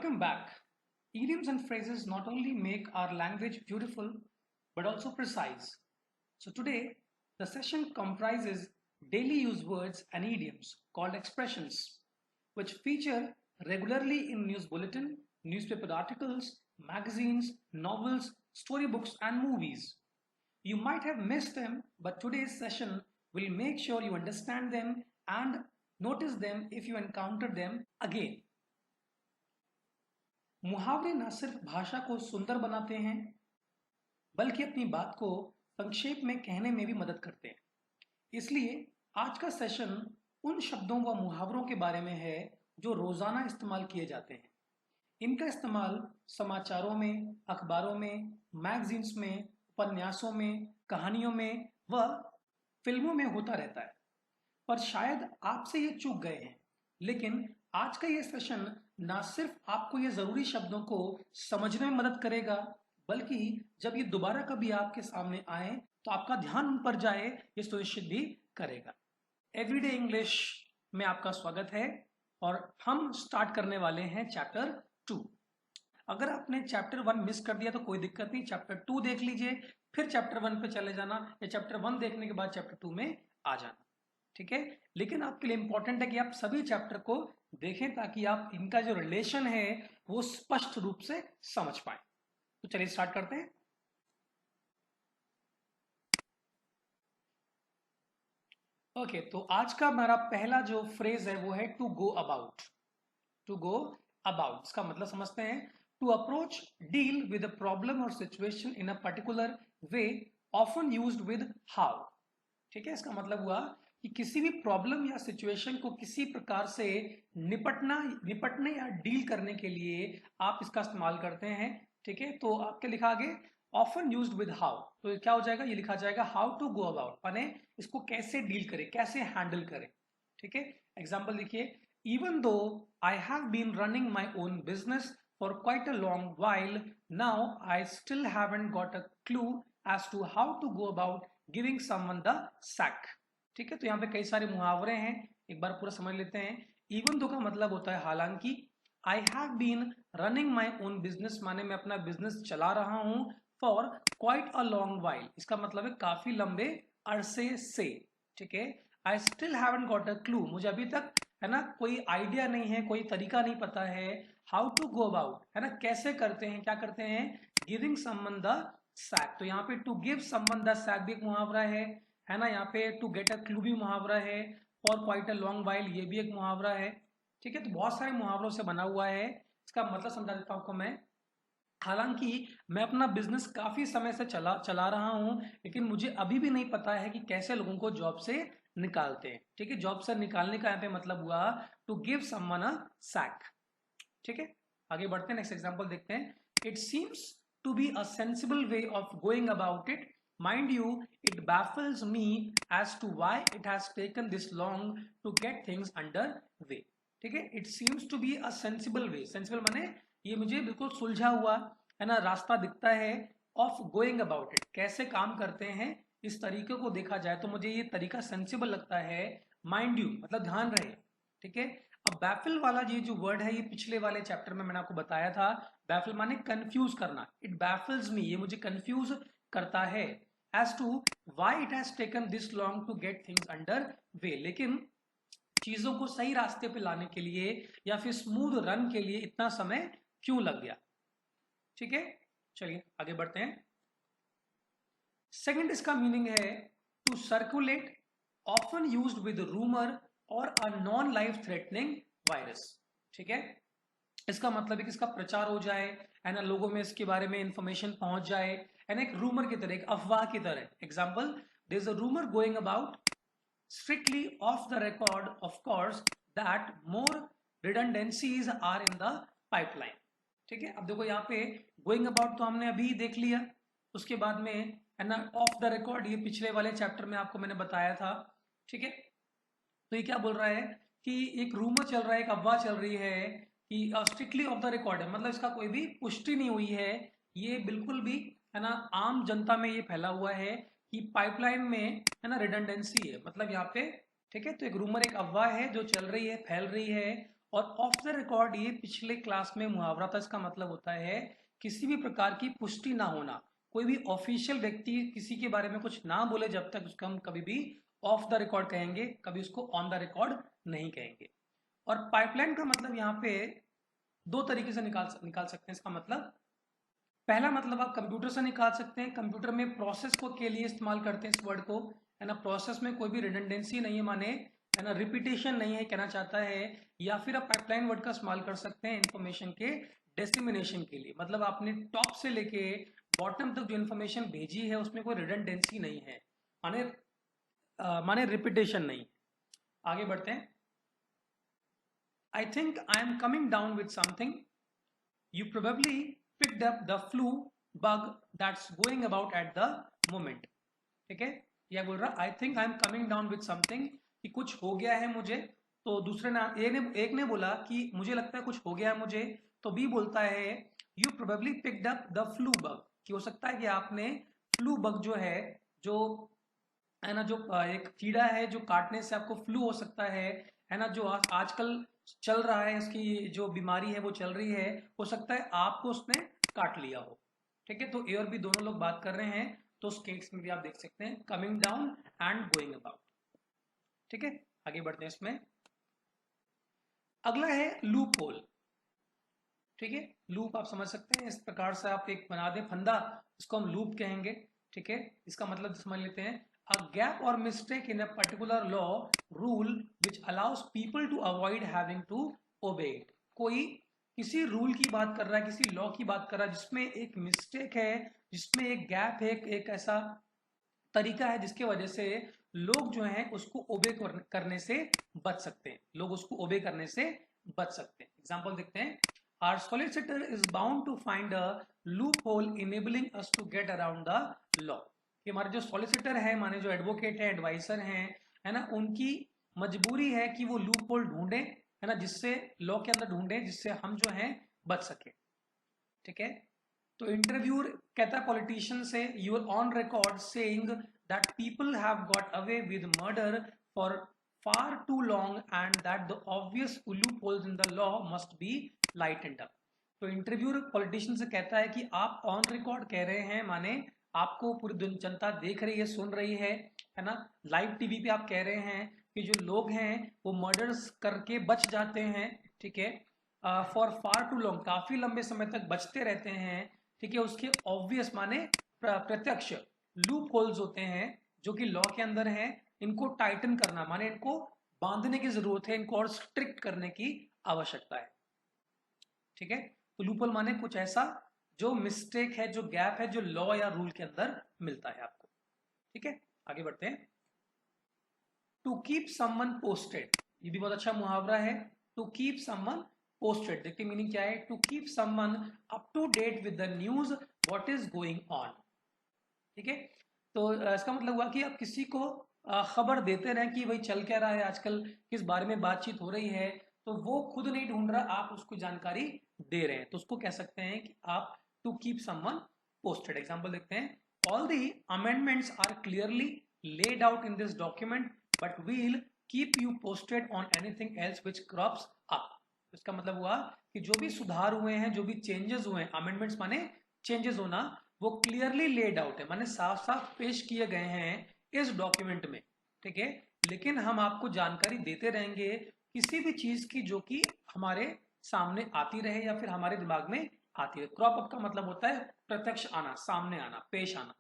Welcome back. Idioms and phrases not only make our language beautiful but also precise. So, today the session comprises daily use words and idioms called expressions, which feature regularly in news bulletin, newspaper articles, magazines, novels, storybooks, and movies. You might have missed them, but today's session will make sure you understand them and notice them if you encounter them again. मुहावरे न सिर्फ भाषा को सुंदर बनाते हैं बल्कि अपनी बात को संक्षेप में कहने में भी मदद करते हैं। इसलिए आज का सेशन उन शब्दों व मुहावरों के बारे में है जो रोजाना इस्तेमाल किए जाते हैं। इनका इस्तेमाल समाचारों में, अखबारों में, मैगजीन्स में, उपन्यासों में, कहानियों में व फिल्मों में होता रहता है। पर शायद आपसे ये चूक गए हैं, लेकिन आज का ये सेशन ना सिर्फ आपको ये जरूरी शब्दों को समझने में मदद करेगा, बल्कि जब ये दोबारा कभी आपके सामने आए तो आपका ध्यान उन पर जाए ये सुनिश्चित भी करेगा। एवरीडे इंग्लिश में आपका स्वागत है और हम स्टार्ट करने वाले हैं चैप्टर 2। अगर आपने चैप्टर 1 मिस कर दिया तो कोई दिक्कत नहीं, चैप्टर 2 देख लीजिए, फिर चैप्टर 1 पे चले जाना या चैप्टर 1 देखने के बाद चैप्टर 2 में आ जाना, ठीक है। लेकिन आपके लिए इंपॉर्टेंट है कि आप सभी चैप्टर को देखें ताकि आप इनका जो रिलेशन है वो स्पष्ट रूप से समझ पाए। तो चलिए स्टार्ट करते हैं। ओके, तो आज का मेरा पहला जो फ्रेज है वो है to go about. To go about इसका मतलब समझते हैं। To approach, deal with a problem और situation in a particular way, often used with how. ठीक है, इसका मतलब हुआ कि किसी भी प्रॉब्लम या सिचुएशन को किसी प्रकार से निपटने या डील करने के लिए आप इसका इस्तेमाल करते हैं। ठीक है, तो आपके लिखा आगे ऑफन यूज्ड विद हाउ, तो क्या हो जाएगा, ये लिखा जाएगा हाउ टू गो अबाउट, माने इसको कैसे डील करें, कैसे हैंडल करें। ठीक है, एग्जाम्पल देखिए, even though I have been running my own business for quite a long while, now I still haven't got a clue as to how to go about giving someone the sack. ठीक है, तो यहाँ पे कई सारे मुहावरे हैं, एक बार पूरा समझ लेते हैं। इवन दो का मतलब होता है हालांकि, I have been running my own business माने मैं अपना बिजनेस चला रहा हूं, for quite a long while इसका मतलब है काफी लंबे अरसे से। ठीक है, I still haven't got a clue, मुझे अभी तक है ना कोई आइडिया नहीं है, कोई तरीका नहीं पता है, हाउ टू गो अबाउट है ना कैसे करते हैं, क्या करते हैं, गिविंग समवन द सैक। तो यहाँ पे to give someone the sack भी एक मुहावरा है ना, यहाँ पे टू गेट अ क्लू भी मुहावरा है, for quite a long while ये भी एक मुहावरा है। ठीक है, तो बहुत सारे मुहावरों से बना हुआ है। इसका मतलब समझा देता हूं आपको मैं। हालांकि मैं अपना बिजनेस काफी समय से चला रहा हूं, लेकिन मुझे अभी भी नहीं पता है कि कैसे लोगों को जॉब से निकालते हैं। ठीक है, जॉब से निकालने का यहाँ पे मतलब हुआ to give someone a sack. ठीक है, आगे बढ़ते हैं, नेक्स्ट एग्जांपल देखते हैं। It seems to be a sensible way of going about it, mind you it baffles me as to why it has taken this long to get things under way. ठीक है, it seems to be a sensible way, sensible माने ये मुझे बिल्कुल सुलझा हुआ है ना रास्ता दिखता है, ऑफ गोइंग अबाउट इट कैसे काम करते हैं इस तरीके को देखा जाए तो मुझे ये तरीका सेंसिबल लगता है। माइंड यू मतलब ध्यान रहे। ठीक है, अब बैफिल वाला ये जो वर्ड है ये पिछले वाले चैप्टर में मैंने आपको बताया था। बैफिल माने कंफ्यूज करना, इट बैफिल्स मी ये मुझे कंफ्यूज करता है, as to why it has taken this long to get things under way, लेकिन चीजों को सही रास्ते पे लाने के लिए या फिर स्मूथ रन के लिए इतना समय क्यों लग गया। ठीक है, चलिए आगे बढ़ते हैं। सेकंड इसका मीनिंग है to circulate, often used with rumour और a non life threatening virus. ठीक है, इसका मतलब है कि इसका प्रचार हो जाए है ना, लोगों में इसके बारे में इंफॉर्मेशन पहुंच जाए है ना, एक रूमर की तरह, एक अफवाह की तरह। Example, there is a rumour going about, strictly off the record of course, that more redundancies are in the pipeline। ठीक है, अब देखो यहाँ पे गोइंग अबाउट तो हमने अभी देख लिया, उसके बाद में है ना ऑफ द रिकॉर्ड ये पिछले वाले चैप्टर में आपको मैंने बताया था। ठीक है, तो ये क्या बोल रहा है कि एक रूमर चल रहा है, एक अफवाह चल रही है कि स्ट्रिक्टली ऑफ द रिकॉर्ड है, मतलब इसका कोई भी पुष्टि नहीं हुई है, ये बिल्कुल भी है ना आम जनता में ये फैला हुआ है कि पाइपलाइन में है ना रिडंडेंसी है, मतलब यहाँ पे। ठीक है, तो एक रूमर एक अफवाह है जो चल रही है, फैल रही है और ऑफ द रिकॉर्ड ये पिछले क्लास में मुहावरा था, इसका मतलब होता है किसी भी प्रकार की पुष्टि ना होना। कोई भी ऑफिशियल व्यक्ति किसी के बारे में कुछ ना बोले जब तक उसको हम कभी भी ऑफ द रिकॉर्ड कहेंगे, कभी उसको ऑन द रिकॉर्ड नहीं कहेंगे। और पाइपलाइन का मतलब यहाँ पे दो तरीके से निकाल सकते हैं इसका मतलब। पहला मतलब आप कंप्यूटर से निकाल सकते हैं, कंप्यूटर में प्रोसेस को के लिए इस्तेमाल करते हैं इस वर्ड को, है ना। प्रोसेस में कोई भी रिडंडेंसी नहीं है, माने है ना रिपीटेशन नहीं है कहना चाहता है। या फिर आप पाइपलाइन वर्ड का इस्तेमाल कर सकते हैं इंफॉर्मेशन के डिसेमिनेशन के लिए, मतलब आपने टॉप से लेके बॉटम तक जो इन्फॉर्मेशन भेजी है उसमें कोई रिडंडेंसी नहीं है, माने माने रिपीटेशन नहीं। आगे बढ़ते हैं। I think I am coming down with something, you probably picked up the flu bug that's going about at the moment। ठीक है, यह बोल रहा I think I am coming down with something, कि कुछ हो गया है मुझे। तो दूसरे ने एक ने बोला कि मुझे लगता है कुछ हो गया है मुझे, तो बी बोलता है you probably picked up the flu bug, कि हो सकता है कि आपने फ्लू बग जो है, जो है ना, जो एक कीड़ा है जो काटने से आपको फ्लू हो सकता है ना, जो आजकल चल रहा है, इसकी जो बीमारी है वो चल रही है, हो सकता है आपको उसने काट लिया हो। ठीक है, तो ए और बी दोनों लोग बात कर रहे हैं, तो उस केस में भी आप देख सकते हैं coming down and going about. ठीक है, आगे बढ़ते हैं इसमें। अगला है लूप होल। ठीक है, लूप आप समझ सकते हैं, इस प्रकार से आप एक बना दें फंदा, इसको हम लूप कहेंगे। ठीक है, इसका मतलब समझ लेते हैं, a gap or mistake in a particular law rule which allows people to avoid having to obey it. कोई किसी रूल की बात कर रहा है, किसी लॉ की बात कर रहा है जिसमें एक मिस्टेक है, जिसमें एक गैप है, एक ऐसा तरीका है जिसके वजह से लोग जो हैं उसको ओबे करने से बच सकते हैं, लोग उसको ओबे करने से बच सकते हैं। एग्जांपल देखते हैं, our solicitor is bound to find a loophole enabling us to get around the law. कि हमारे जो सॉलिसिटर है, माने जो एडवोकेट है, एडवाइजर हैं, है ना, उनकी मजबूरी है कि वो लूप होल ढूंढे, है ना, जिससे लॉ के अंदर ढूंढे जिससे हम जो है बच सके। ठीक है, तो इंटरव्यूअर कहता है पॉलिटिशियन से, you are on record saying that people have got away with murder for far too long and that the obvious loopholes in the law must be lightened up. तो interviewer politician से कहता है कि आप on record कह रहे हैं, माने आपको पूरी जनता देख रही है, सुन रही है ना, लाइव टीवी पे आप कह रहे हैं कि जो लोग हैं वो मर्डर्स करके बच जाते हैं। ठीक है, फॉर फार टू लॉन्ग, काफी लंबे समय तक बचते रहते हैं। ठीक है, उसके ऑब्वियस माने प्रत्यक्ष लूप होल्स होते हैं जो कि लॉ के अंदर हैं, इनको टाइटन करना माने इनको बांधने की जरूरत है, इनको और स्ट्रिक्ट करने की आवश्यकता है। ठीक है, तो लूप होल माने कुछ ऐसा जो मिस्टेक है, जो गैप है, जो लॉ या रूल के अंदर मिलता है आपको। ठीक है, आगे बढ़ते हैं। टू कीप समवन पोस्टेड, ये भी बहुत अच्छा मुहावरा है। टू कीप समवन पोस्टेड, देखिए मीनिंग क्या है, to keep someone up to date with the news what is going on. ठीक है, तो इसका मतलब हुआ कि आप किसी को खबर देते रहें कि भाई चल क्या रहा है आजकल, किस बारे में बातचीत हो रही है, तो वो खुद नहीं ढूंढ रहा, आप उसको जानकारी दे रहे हैं, तो उसको कह सकते हैं कि आप to keep someone posted. Example देखते हैं, all the amendments are clearly laid out in this document but we'll keep you posted on anything else which crops up। इसका मतलब हुआ कि जो भी सुधार हुए हैं, जो भी चेंजेस हुए हैं, अमेंडमेंट्स माने चेंजेस होना, वो क्लियरली लेड आउट है, माने साफ साफ पेश किए गए हैं इस डॉक्यूमेंट में। ठीक है, लेकिन हम आपको जानकारी देते रहेंगे किसी भी चीज की जो कि हमारे सामने आती रहे या फिर हमारे दिमाग में आती रहे। क्रॉप अप का मतलब होता है प्रत्यक्ष आना, सामने आना, पेश आना।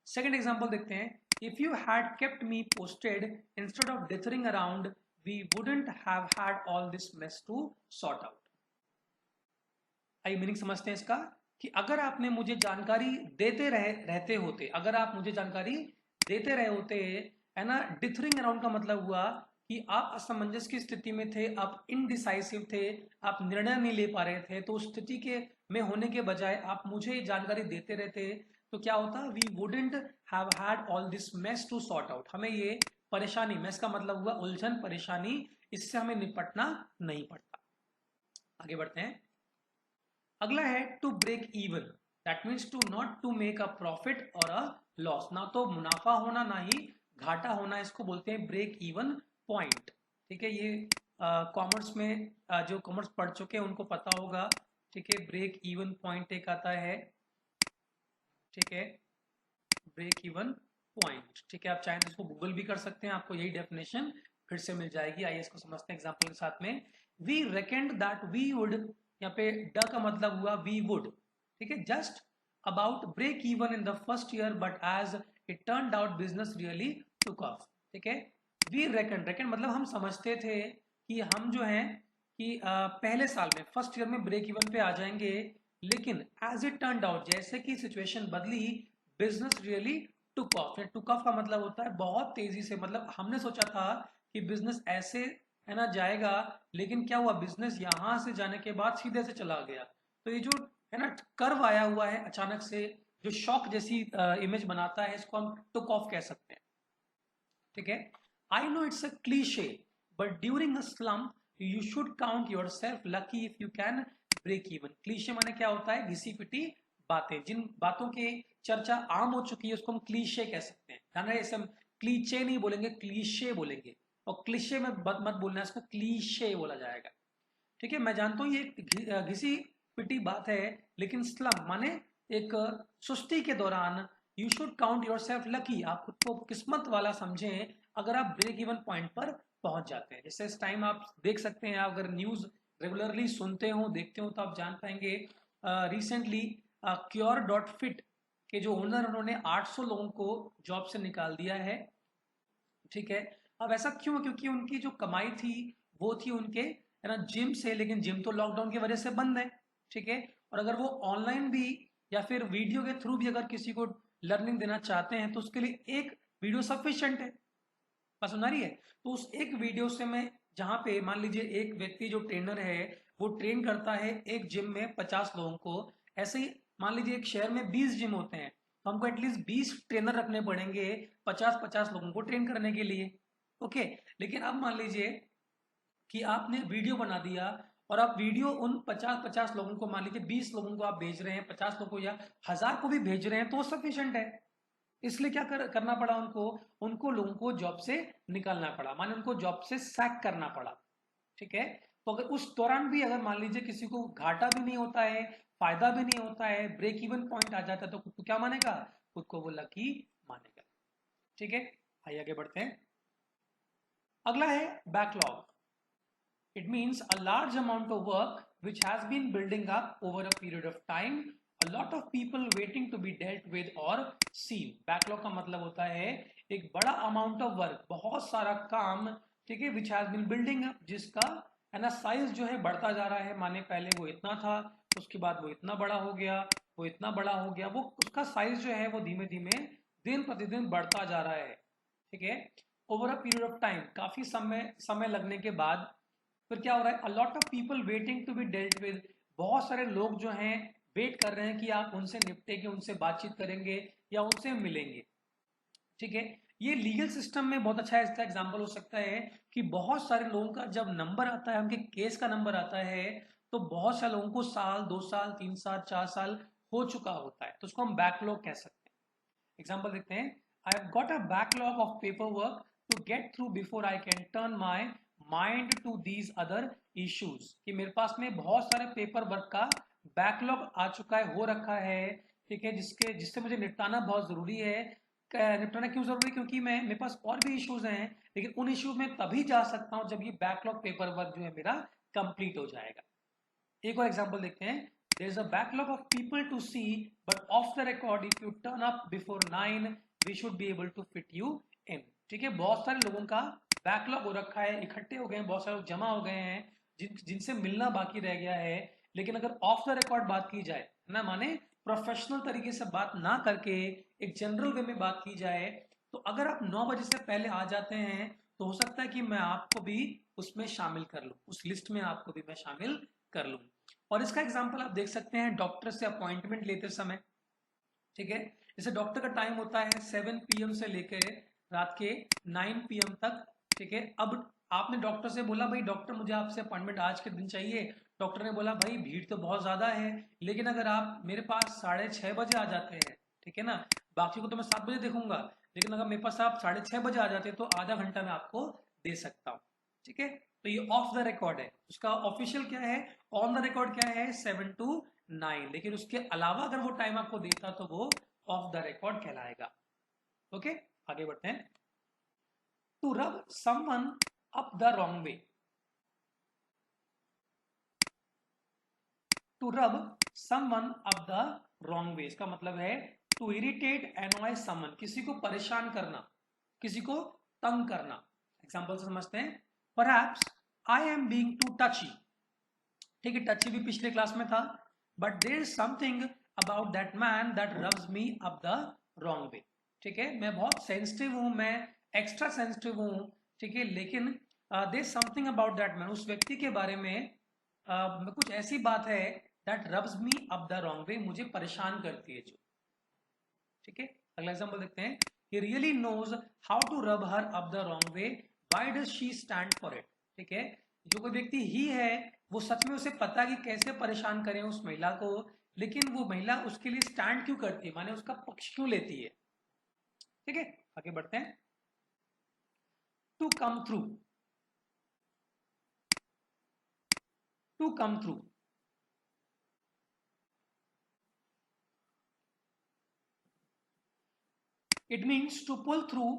सेकेंड एग्जाम्पल देखते हैं, if you had kept me posted instead of dithering around we wouldn't have had all this mess to sort out. आइए मीनिंग समझते हैं इसका, कि अगर आपने मुझे जानकारी देते रहते होते, अगर आप मुझे जानकारी देते रहे होते, है ना, डिथरिंग अराउंड का मतलब हुआ कि आप असमंजस की स्थिति में थे, आप इनडिसाइसिव थे, आप निर्णय नहीं ले पा रहे थे, तो उस स्थिति के में होने के बजाय आप मुझे जानकारी देते रहते, तो क्या होता, we wouldn't have had all this mess to sort out, हमें ये परेशानी, मेस का मतलब हुआ उलझन, परेशानी, इससे हमें निपटना नहीं पड़ता। आगे बढ़ते हैं। अगला है to break even, that means to not to make a profit और अ लॉस, ना तो मुनाफा होना ना ही घाटा होना, इसको बोलते हैं ब्रेक इवन पॉइंट। ठीक है, ये कॉमर्स में जो कॉमर्स पढ़ चुके हैं उनको पता होगा, ठीक है। ब्रेक इवन पॉइंट एक आता है, ठीक है, ब्रेक इवन पॉइंट, ठीक है। आप चाहें तो इसको गूगल भी कर सकते हैं, आपको यही डेफिनेशन फिर से मिल जाएगी। आइए इसको समझते हैं एग्जांपल के साथ में। वी रेकन्ड दैट वी वुड, यहाँ पे ड का मतलब हुआ वी वुड, ठीक है, just about break even in the first year, but as it turned out business really took off, ठीक है। वी रेकन, रेकन मतलब हम समझते थे कि हम जो है कि पहले साल में फर्स्ट ईयर में ब्रेक इवन पे आ जाएंगे, लेकिन एज इट टर्न्ड आउट, जैसे कि सिचुएशन बदली, business really took of. Took off का मतलब होता है बहुत तेजी से, मतलब हमने सोचा था कि बिजनेस ऐसे है ना जाएगा, लेकिन क्या हुआ, बिजनेस यहां से जाने के बाद सीधे से चला गया। तो ये जो है ना कर्व आया हुआ है अचानक से, जो शॉक जैसी इमेज बनाता है, इसको हम टुक ऑफ कह सकते हैं, ठीक है। I know it's a cliche, but during a slump you should count yourself lucky if you can break even. Cliche माने क्या होता है, घिसी पिटी बातें, जिन बातों की चर्चा आम हो चुकी है उसको हम क्लीशे कह सकते हैं। ध्यान रहे, हम क्लीचे नहीं बोलेंगे, क्लीशे बोलेंगे, और क्लीशे में मत बोलना, इसको क्लीशे बोला जाएगा, ठीक है। मैं जानता हूँ ये घिसी पिटी बात है, लेकिन स्लम माने एक सुस्ती के दौरान, you should count yourself lucky, आप खुद को किस्मत वाला समझें अगर आप ब्रेक इवन पॉइंट पर पहुंच जाते हैं। जैसे इस टाइम आप देख सकते हैं, अगर न्यूज रेगुलरली सुनते हो देखते हो तो आप जान पाएंगे, रिसेंटली क्योर.फिट के जो ओनर, उन्होंने 800 लोगों को जॉब से निकाल दिया है, ठीक है। अब ऐसा क्यों, क्योंकि उनकी जो कमाई थी वो थी उनके है ना जिम से, लेकिन जिम तो लॉकडाउन की वजह से बंद है, ठीक है। और अगर वो ऑनलाइन भी या फिर वीडियो के थ्रू भी अगर किसी को लर्निंग देना चाहते हैं तो उसके लिए एक वीडियो सफिशिएंट है। बात सुना रही है? तो उस एक वीडियो से मैं, जहां पे मान लीजिए एक व्यक्ति जो ट्रेनर है वो ट्रेन करता है एक जिम में 50 लोगों को, ऐसे ही मान लीजिए एक शहर में 20 जिम होते हैं, तो हमको एटलीस्ट 20 ट्रेनर रखने पड़ेंगे 50-50 लोगों को ट्रेन करने के लिए, ओके। लेकिन अब मान लीजिए कि आपने वीडियो बना दिया, और आप वीडियो उन 50-50 लोगों को, मान लीजिए 20 लोगों को आप भेज रहे हैं, 50 लोगों को या 1000 को भी भेज रहे हैं, तो सफिशियंट है। इसलिए क्या करना पड़ा उनको, उनको लोगों को जॉब से निकालना पड़ा, माने उनको जॉब से सैक करना पड़ा, ठीक है। तो अगर उस दौरान भी अगर मान लीजिए किसी को घाटा भी नहीं होता है, फायदा भी नहीं होता है, ब्रेक इवन पॉइंट आ जाता है, तो खुद को क्या मानेगा, खुद को वो लकी मानेगा, ठीक है। आइए आगे बढ़ते हैं। अगला है backlog. It means a large amount of work which has been building up over a period of time. A lot of people waiting to be dealt with or seen. Backlog का मतलब होता है एक बड़ा amount of work, बहुत सारा काम, ठीक है, which has been building up, जिसका है ना साइज जो है बढ़ता जा रहा है। माने पहले वो इतना था, उसके बाद वो इतना बड़ा हो गया, वो इतना बड़ा हो गया, वो उसका साइज जो है वो धीमे धीमे दिन प्रतिदिन बढ़ता जा रहा है, ठीक है। Over a period of time, काफी समय समय लगने के बाद फिर क्या हो रहा है, a lot of people waiting to be dealt with, बहुत सारे लोग जो हैं वेट कर रहे हैं कि आप उनसे निपटेंगे, उनसे बातचीत करेंगे या उनसे मिलेंगे, ठीक है। ये लीगल सिस्टम में बहुत अच्छा इसका एग्जांपल हो सकता है कि बहुत सारे लोगों का जब नंबर आता है, उनके केस का नंबर आता है, तो बहुत सारे लोगों को साल 2 साल 3 साल 4 साल हो चुका होता है, तो उसको हम बैकलॉग कह सकते हैं। एग्जाम्पल देखते हैं। I have got a backlog of paper work to get through before I can turn my mind to these other issues, कि मेरे पास में बहुत सारे पेपर वर्क का बैकलॉग आ चुका है, हो रखा है, ठीक है, जिससे मुझे निपटाना बहुत जरूरी है। निपटाना क्यों जरूरी है, क्योंकि मैं, मेरे पास और भी इश्यूज हैं, लेकिन उन इश्यूज में तभी जा सकता हूं जब ये बैकलॉग पेपर वर्क जो है मेरा कंप्लीट हो जाएगा। एक और एग्जांपल देखते हैं। There is a backlog of people to see, but off the record, if you turn up before 9, we should be able to fit you in. ठीक है, बहुत सारे लोगों का बैकलॉग हो रखा है, इकट्ठे हो गए हैं, बहुत सारे लोग जमा हो गए हैं, जिनसे मिलना बाकी रह गया है। लेकिन अगर ऑफ द रिकॉर्ड बात की जाए ना, माने प्रोफेशनल तरीके से बात ना करके एक जनरल वे में बात की जाए, तो अगर आप 9 बजे से पहले आ जाते हैं तो हो सकता है कि मैं आपको भी उसमें शामिल कर लूं, उस लिस्ट में आपको भी मैं शामिल कर लूं। और इसका एग्जाम्पल आप देख सकते हैं डॉक्टर से अपॉइंटमेंट लेते समय, ठीक है। जैसे डॉक्टर का टाइम होता है 7 PM से लेकर रात के 9 PM तक, ठीक है। अब आपने डॉक्टर से बोला भाई डॉक्टर मुझे आपसे अपॉइंटमेंट आज के दिन चाहिए, डॉक्टर ने बोला भाई भीड़ तो बहुत ज्यादा है, लेकिन अगर आप मेरे पास 6:30 बजे आ जाते हैं, ठीक है ना, बाकी को तो मैं 7 बजे देखूंगा, लेकिन अगर मेरे पास आप 6:30 बजे आ जाते हैं तो आधा घंटा मैं आपको दे सकता हूँ, ठीक है। तो ये ऑफ द रिकॉर्ड है, उसका ऑफिशियल क्या है, ऑन द रिकॉर्ड क्या है 7 to 9, लेकिन उसके अलावा अगर वो टाइम आपको देता तो वो ऑफ द रिकॉर्ड कहलाएगा। ओके, आगे बढ़ते हैं। To rub someone up the wrong way, to rub someone up the wrong way, इसका मतलब है टू इरिटेट एनॉय समवन, किसी को परेशान करना, किसी को तंग करना। एग्जांपल से समझते हैं। Perhaps I am being too touchy, ठीक है, टची भी पिछले क्लास में था, but there is something about that man that rubs me up the wrong way, ठीक है, मैं बहुत सेंसिटिव हूं, मैं एक्स्ट्रा सेंसिटिव हूं, ठीक है, लेकिन there is something about that man, उस व्यक्ति के बारे में कुछ ऐसी बात है that rubs me up the wrong way, मुझे परेशान करती है जो, ठीक है। अगला एग्जांपल देखते हैं। He really knows how to rub her up the wrong way, why does she stand for it, ठीक है, जो कोई व्यक्ति ही है वो सच में उसे पता कि कैसे परेशान करें उस महिला को, लेकिन वो महिला उसके लिए स्टैंड क्यों करती है, माने उसका पक्ष क्यों लेती है, ठीक है। आगे बढ़ते हैं। To come through, to come through, it means to pull through,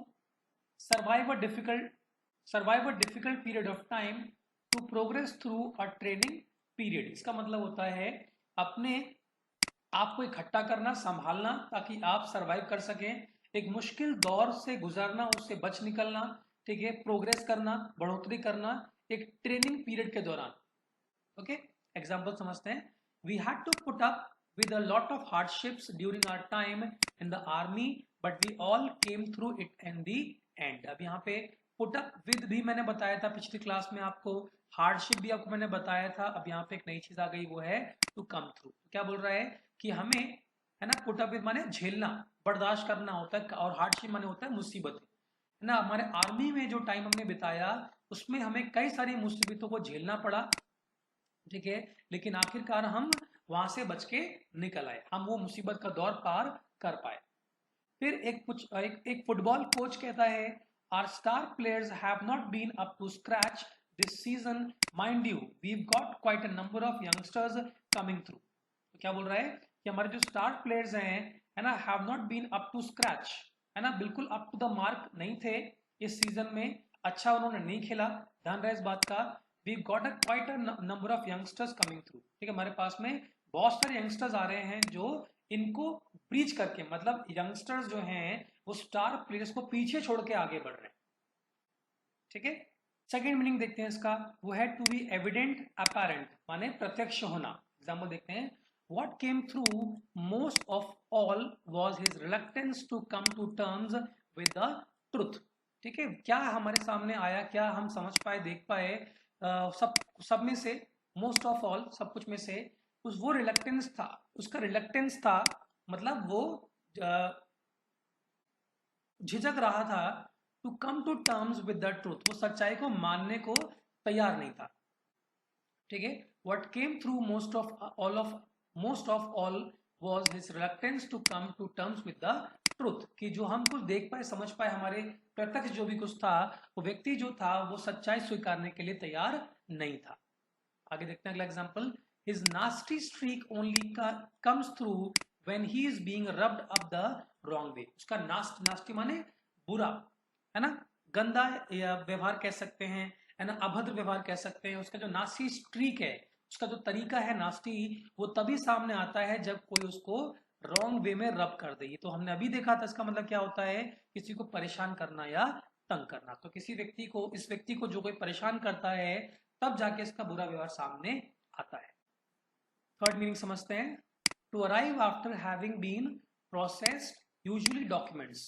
survive a difficult survive a difficult period of time, to progress through a training period, इसका मतलब होता है अपने आप को इकट्ठा करना, संभालना, ताकि आप सरवाइव कर सकें, एक मुश्किल दौर से गुजरना, उससे बच निकलना, ठीक है, प्रोग्रेस करना, बढ़ोतरी करना एक ट्रेनिंग पीरियड के दौरान। ओके, एग्जांपल समझते हैं। We had to put up with a lot of hardships during our time in the army, but we all came through it in the end। अब यहाँ पे put up with भी मैंने बताया था पिछली क्लास में आपको, हार्डशिप भी आपको मैंने बताया था, अब यहाँ पे एक नई चीज आ गई, वो है टू कम थ्रू। क्या बोल रहा है कि हमें, है ना, पुट अप विद माने झेलना, बर्दाश्त करना होता है, और हार्डशिप माने होता है मुसीबत, है ना। हमारे आर्मी में जो टाइम हमने बिताया उसमें हमें कई सारी मुसीबतों को झेलना पड़ा, ठीक है, लेकिन आखिरकार हम वहां से बच के निकल आए, हम वो मुसीबत का दौर पार कर पाए। फिर एक फुटबॉल कोच कहता है, our star players have not been up to scratch this season, mind you we got quite a number of youngsters coming through. तो क्या बोल रहा है कि हमारे जो स्टार प्लेयर्स हैं, है ना, have not been up to scratch, है ना, बिल्कुल अप टू द मार्क नहीं थे इस सीजन में, अच्छा उन्होंने नहीं खेला, ध्यान रहे इस बात का। We got a quite a number of youngsters coming through, ठीक है, हमारे पास में बहुत सारे यंगस्टर्स आ रहे हैं जो इनको ब्रीच करके, मतलब यंगस्टर्स जो हैं वो स्टार प्लेयर्स को पीछे छोड़ के आगे बढ़ रहे हैं, ठीक है। सेकेंड मीनिंग देखते हैं इसका, वो है टू बी एविडेंट अपैरेंट, माने प्रत्यक्ष होना। एग्जाम्पल देखते हैं। What came through most of all was his reluctance to come to terms with the truth, ठीक है, क्या हमारे सामने आया, क्या हम समझ पाए, देख पाए, सब में से, मोस्ट ऑफ ऑल, सब कुछ में से, उस वो रिलक्टेंस था, उसका रिलक्टेंस था, मतलब वो झिझक रहा था, to come to terms with the truth, वो सच्चाई को मानने को तैयार नहीं था, ठीक है। What came through most of all was his reluctance to come to terms with the truth, कि जो हम कुछ देख पाए, समझ पाए, हमारे प्रत्यक्ष जो भी कुछ था, वो व्यक्ति जो था वो सच्चाई स्वीकारने के लिए तैयार नहीं था। आगे देखते हैं अगला example. His nasty streak only comes through when he is being rubbed up the wrong वे, उसका नास्टी माने बुरा, है ना, गंदा व्यवहार कह सकते हैं, है ना, अभद्र व्यवहार कह सकते हैं, उसका जो नास्टी स्ट्रीक है, उसका जो तरीका है नास्टी, वो तभी सामने आता है जब कोई उसको रॉन्ग वे में रब कर दे। तो हमने अभी देखा था, इसका मतलब क्या होता है, किसी को परेशान करना या तंग करना। तो किसी व्यक्ति को, इस व्यक्ति को जो कोई परेशान करता है, तब जाके इसका बुरा व्यवहार सामने आता है। थर्ड मीनिंग समझते हैं। To arrive after having been processed usually documents,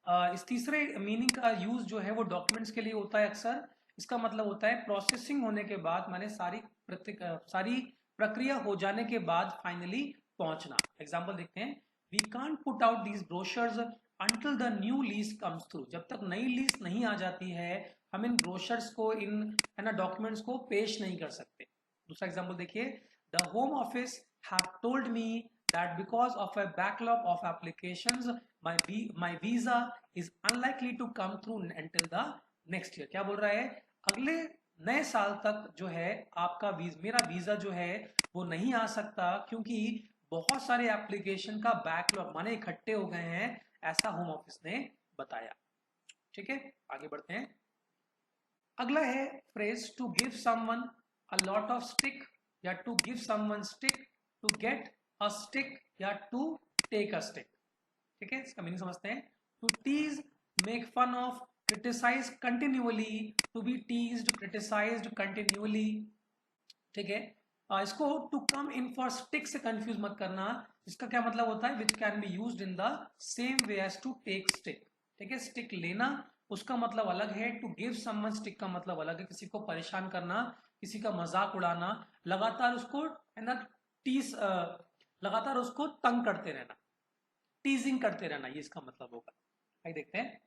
इस तीसरे मीनिंग का यूज जो है वो डॉक्यूमेंट्स के लिए होता है अक्सर। इसका मतलब होता है प्रोसेसिंग होने के बाद, माने सारी प्रक्रिया हो जाने के बाद फाइनली पहुंचना। एग्जाम्पल देखते हैं। We can't put out these brochures until the new lease comes through, जब तक नई लीज नहीं आ जाती है हम इन ब्रोशर्स को, इन, है ना, डॉक्यूमेंट्स को पेश नहीं कर सकते। दूसरा एग्जाम्पल देखिए। The home office have told me that because of a backlog of applications my visa is unlikely to come through until the next year। क्या बोल रहा है, अगले नए साल तक जो है आपका मेरा वीजा जो है वो नहीं आ सकता, क्योंकि बहुत सारे एप्लीकेशन का बैकलॉग माने इकट्ठे हो गए हैं, ऐसा होम ऑफिस ने बताया। ठीक है, आगे बढ़ते हैं। अगला है phrase to give someone a lot of stick, या to give someone stick, to get a stick, या टू टेक अ स्टिक। ठीक है, इसका मीनिंग समझते हैं। To tease, make fun of, criticise continually, to be teased, criticised continually. ठीक है, इसको to come in for stick से कंफ्यूज मत करना। इसका क्या मतलब होता है, which can be used in the same way as to take stick. ठीक है, स्टिक लेना उसका मतलब अलग है, टू गिव समवन स्टिक का मतलब अलग है। किसी को परेशान करना, किसी का मजाक उड़ाना, लगातार उसको है ना टीस लगातार उसको तंग करते रहना, टीजिंग करते रहना, ये इसका मतलब होगा। आइए देखते हैं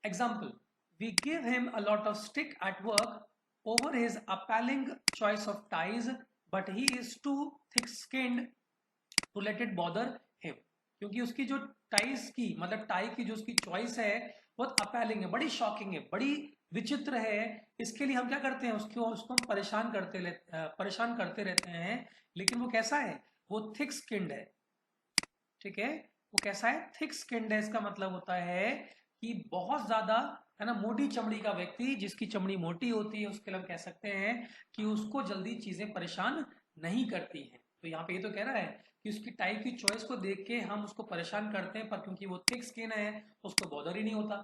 example. We give him a lot of stick at work over his appalling choice of ties, but he is too thick skinned to let it bother him. क्योंकि उसकी जो टाइज की मतलब टाई की जो उसकी चॉइस है बहुत अपैलिंग है, बड़ी शॉकिंग है, बड़ी विचित्र है। इसके लिए हम क्या करते हैं, उसको हम परेशान करते रहते हैं। लेकिन वो कैसा है, वो थिक स्किन्ड है। ठीक है, वो कैसा है, थिक स्किन्ड है। इसका मतलब होता है कि बहुत ज्यादा है ना मोटी चमड़ी का व्यक्ति, जिसकी चमड़ी मोटी होती है, उसके लिए हम कह सकते हैं कि उसको जल्दी चीजें परेशान नहीं करती हैं। तो यहाँ पे ये तो कह रहा है कि उसकी टाई की चॉइस को देख के हम उसको परेशान करते हैं, पर क्योंकि वो थिक स्किन है उसको बॉदर ही नहीं होता।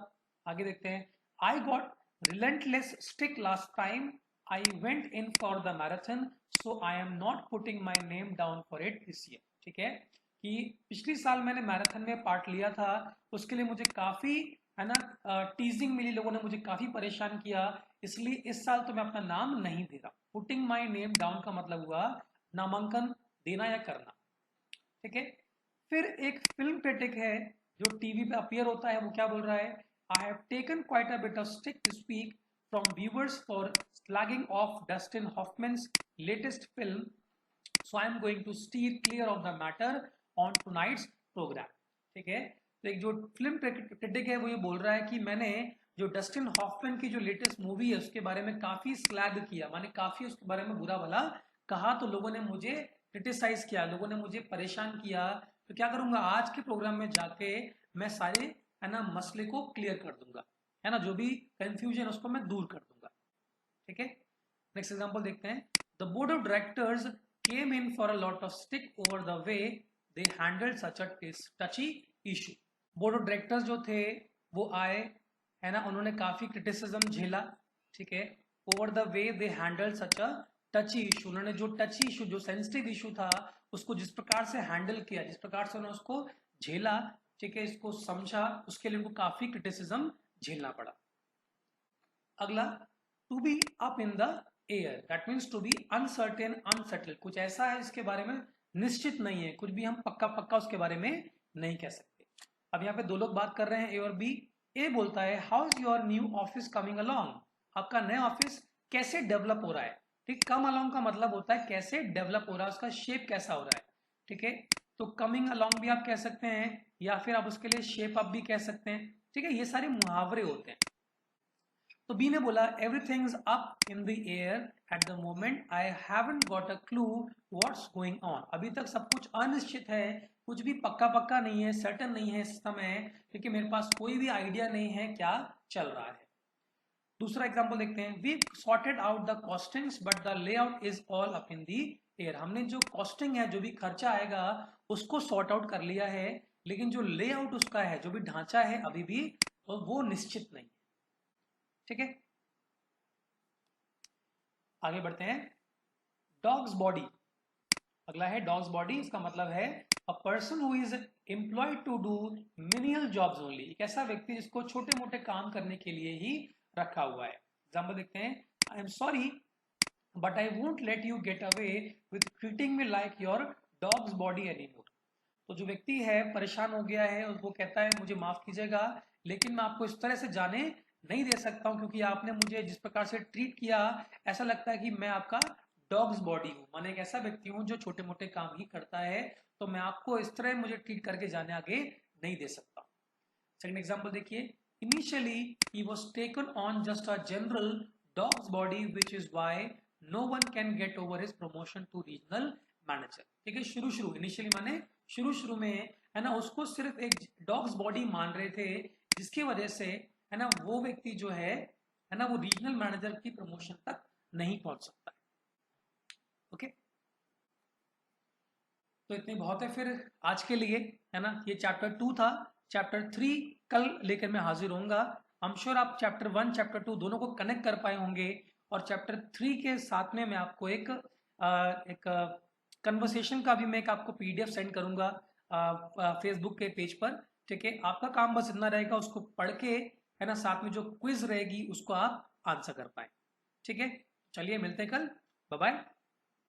आगे देखते हैं। I got relentless stick last time I went in for the marathon, so I am not putting my name down for it this year. ठीक है, कि पिछली साल मैंने मैराथन में पार्ट लिया था, उसके लिए मुझे काफी है ना टीजिंग मिली, लोगों ने मुझे काफी परेशान किया, इसलिए इस साल तो मैं अपना नाम नहीं दे रहा। पुटिंग माई नेम डाउन का मतलब हुआ नामांकन देना या करना। ठीक है, फिर एक फिल्म क्रिटिक है जो टीवी पे अपीयर होता है, वो क्या बोल रहा है, I have taken quite a bit of stick this week from viewers for slagging off Dustin Hoffman's latest film, so I am going to steer clear of the matter on tonight's programme. ठीक है, तो एक जो film critic है वो ये बोल रहा है कि मैंने जो डस्टिन हॉफमैन की जो लेटेस्ट मूवी है उसके बारे में काफी स्लैग किया, माने काफी उसके बारे में बुरा भला कहा, तो लोगों ने मुझे क्रिटिसाइज किया, लोगों ने मुझे परेशान किया। तो क्या करूंगा, आज के प्रोग्राम में जाके मैं सारे है ना मसले को क्लियर कर दूंगा, है ना, जो भी कंफ्यूजन उसको मैं दूर कर दूंगा। ठीक है, नेक्स्ट एग्जांपल देखते हैं। The board of directors came in for a lot of stick over the way they handled such a touchy issue। Board of directors जो थे वो आए, है ना, उन्होंने काफी क्रिटिसिज्म झेला। ठीक है, over the way they handle such a टची issue, उन्होंने जो टची इशू जो सेंसिटिव इशू था उसको जिस प्रकार से हैंडल किया, जिस प्रकार से उन्होंने उसको झेला, ठीक है, इसको समझा, उसके लिए उनको काफी क्रिटिसिज्म झेलना पड़ा। अगला, to be up in the air, that means to be uncertain unsettled, कुछ ऐसा है इसके बारे में निश्चित नहीं है, कुछ भी हम पक्का पक्का उसके बारे में नहीं कह सकते। अब यहाँ पे दो लोग बात कर रहे हैं, ए और बी। ए बोलता है how is your new office coming along, आपका नया ऑफिस कैसे डेवलप हो रहा है। ठीक, कम अलोंग का मतलब होता है कैसे डेवलप हो रहा है, उसका शेप कैसा हो रहा है। ठीक है, तो कमिंग अलोंग भी आप कह सकते हैं, या फिर आप उसके लिए शेप अप भी कह सकते हैं। ठीक है, ये सारे मुहावरे होते हैं। तो बी ने बोला everything is up in the air at the moment, I haven't got a clue what's going on, अभी तक सब कुछ अनिश्चित है, कुछ भी पक्का पक्का नहीं है, सर्टन नहीं है इस समय, क्योंकि मेरे पास कोई भी आइडिया नहीं है क्या चल रहा है। दूसरा एग्जांपल देखते हैं। We sorted out the costings but the layout is all up in the air, हमने जो कॉस्टिंग है, जो भी खर्चा आएगा उसको सॉर्ट आउट कर लिया है, लेकिन जो लेआउट उसका है, जो भी ढांचा है अभी भी तो वो निश्चित नहीं। ठीक है, आगे बढ़ते हैं। डॉग्स बॉडी, अगला है डॉग्स बॉडी, इसका मतलब है a person who is employed to do menial jobs only, एक ऐसा व्यक्ति जिसको छोटे मोटे काम करने के लिए ही रखा हुआ है। एग्जाम्पल देखते हैं। I am sorry but I won't let you get away with treating me like your dogs body anymore. तो जो व्यक्ति है परेशान हो गया है, वो कहता है मुझे माफ कीजिएगा, लेकिन मैं आपको इस तरह से जाने नहीं दे सकता हूं, क्योंकि आपने मुझे जिस प्रकार से ट्रीट किया ऐसा लगता है कि मैं आपका डॉग्स बॉडी हूं, माने एक ऐसा व्यक्ति हूं जो छोटे मोटे काम ही करता है, तो मैं आपको इस तरह मुझे ट्रीट करके जाने आगे नहीं दे सकता। सेकंड एग्जांपल देखिए। Initially he was taken on just a general dogsbody which is why no one can get over his promotion to regional manager. ठीक है, शुरू इनिशियली माने शुरू में है ना, उसको सिर्फ एक डॉग्स बॉडी मान रहे थे, जिसकी वजह से है ना वो व्यक्ति जो है ना वो रीजनल मैनेजर की प्रमोशन तक नहीं पहुंच सकता। ओके, तो इतनी बहुत है फिर आज के लिए, है ना। ये चैप्टर 2 था। चैप्टर 3 कल लेकर मैं हाजिर होऊंगा। आई एम श्योर आप चैप्टर 1 चैप्टर 2 दोनों को कनेक्ट कर पाए होंगे, और चैप्टर 3 के साथ में मैं आपको एक कन्वर्सेशन का भी मैं एक आपको पीडीएफ सेंड करूंगा फेसबुक के पेज पर। ठीक है, आपका काम बस इतना रहेगा, उसको पढ़ के है ना साथ में जो क्विज रहेगी उसको आप आंसर कर पाए। ठीक है, चलिए मिलते हैं कल। Bye bye.